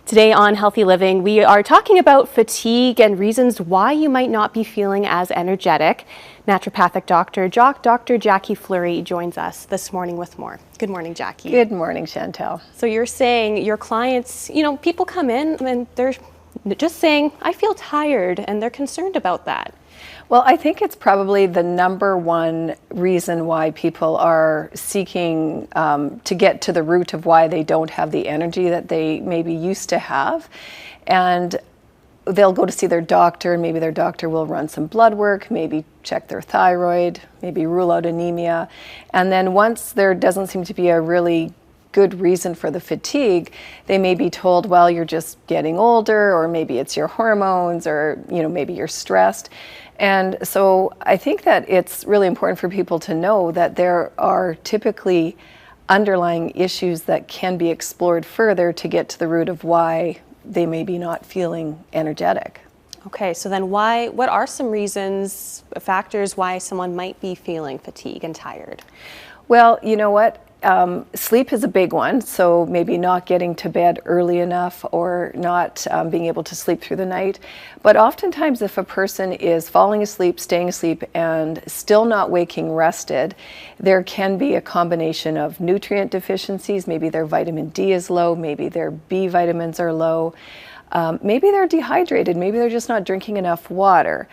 Today on Healthy Living, we are talking about fatigue and reasons why you might not be feeling as energetic. Naturopathic Dr. Jacqui Fleury joins us this morning with more. Good morning, Jacqui. Good morning, Chantel. So you're saying your clients, people come in and they're just saying, I feel tired, and they're concerned about that. Well, I think it's probably the number one reason why people are seeking to get to the root of why they don't have the energy that they maybe used to have. And they'll go to see their doctor, and maybe their doctor will run some blood work, maybe check their thyroid, maybe rule out anemia. And then once there doesn't seem to be a really good reason for the fatigue, they may be told, well, you're just getting older, or maybe it's your hormones, or maybe you're stressed. And so I think that it's really important for people to know that there are typically underlying issues that can be explored further to get to the root of why they may be not feeling energetic. Okay, so then what are some reasons, factors why someone might be feeling fatigue and tired? Well, you know what? Sleep is a big one, so maybe not getting to bed early enough, or not being able to sleep through the night. But oftentimes if a person is falling asleep, staying asleep, and still not waking rested, there can be a combination of nutrient deficiencies. Maybe their vitamin D is low, maybe their B vitamins are low, maybe they're dehydrated, maybe they're just not drinking enough water.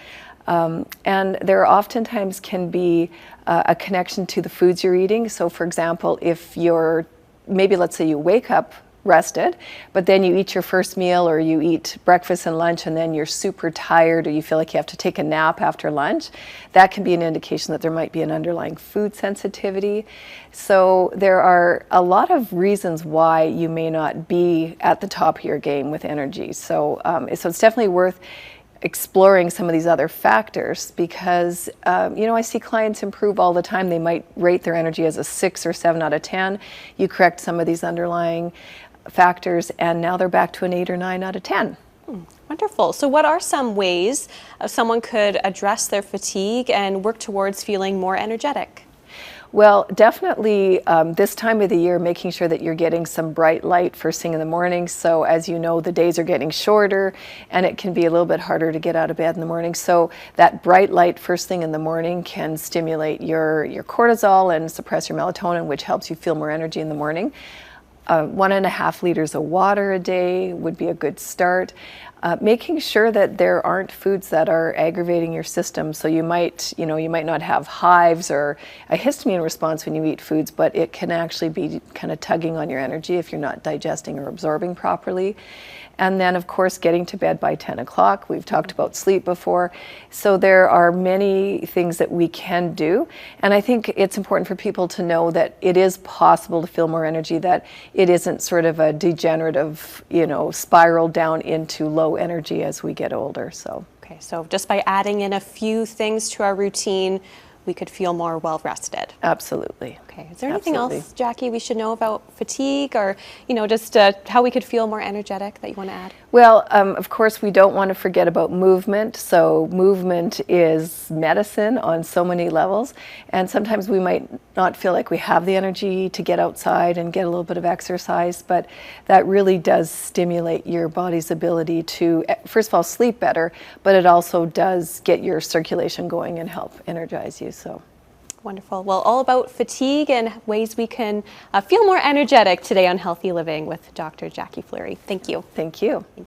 And there oftentimes can be a connection to the foods you're eating. So for example, if let's say you wake up rested, but then you eat your first meal, or you eat breakfast and lunch, and then you're super tired, or you feel like you have to take a nap after lunch, that can be an indication that there might be an underlying food sensitivity. So there are a lot of reasons why you may not be at the top of your game with energy. So it's definitely worth exploring some of these other factors, because I see clients improve all the time. They might rate their energy as a 6 or 7 out of 10. You correct some of these underlying factors, and now they're back to an 8 or 9 out of 10. Wonderful. So what are some ways someone could address their fatigue and work towards feeling more energetic? Well, definitely this time of the year, making sure that you're getting some bright light first thing in the morning. So as you know, the days are getting shorter, and it can be a little bit harder to get out of bed in the morning. So that bright light first thing in the morning can stimulate your cortisol and suppress your melatonin, which helps you feel more energy in the morning. 1.5 liters of water a day would be a good start. Making sure that there aren't foods that are aggravating your system. So you might not have hives or a histamine response when you eat foods, but it can actually be kind of tugging on your energy if you're not digesting or absorbing properly. And then, of course, getting to bed by 10 o'clock. We've talked about sleep before. So there are many things that we can do. And I think it's important for people to know that it is possible to feel more energy, that it isn't sort of a degenerative, spiral down into low energy as we get older. Okay, so just by adding in a few things to our routine, we could feel more well-rested. Absolutely. Okay, is there anything else, Jacqui, we should know about fatigue, or just how we could feel more energetic that you want to add? Well, of course, we don't want to forget about movement. So movement is medicine on so many levels, and sometimes we might not feel like we have the energy to get outside and get a little bit of exercise, but that really does stimulate your body's ability to, first of all, sleep better, but it also does get your circulation going and help energize you. So. Wonderful. Well, all about fatigue and ways we can feel more energetic today on Healthy Living with Dr. Jacqui Fleury. Thank you. Thank you.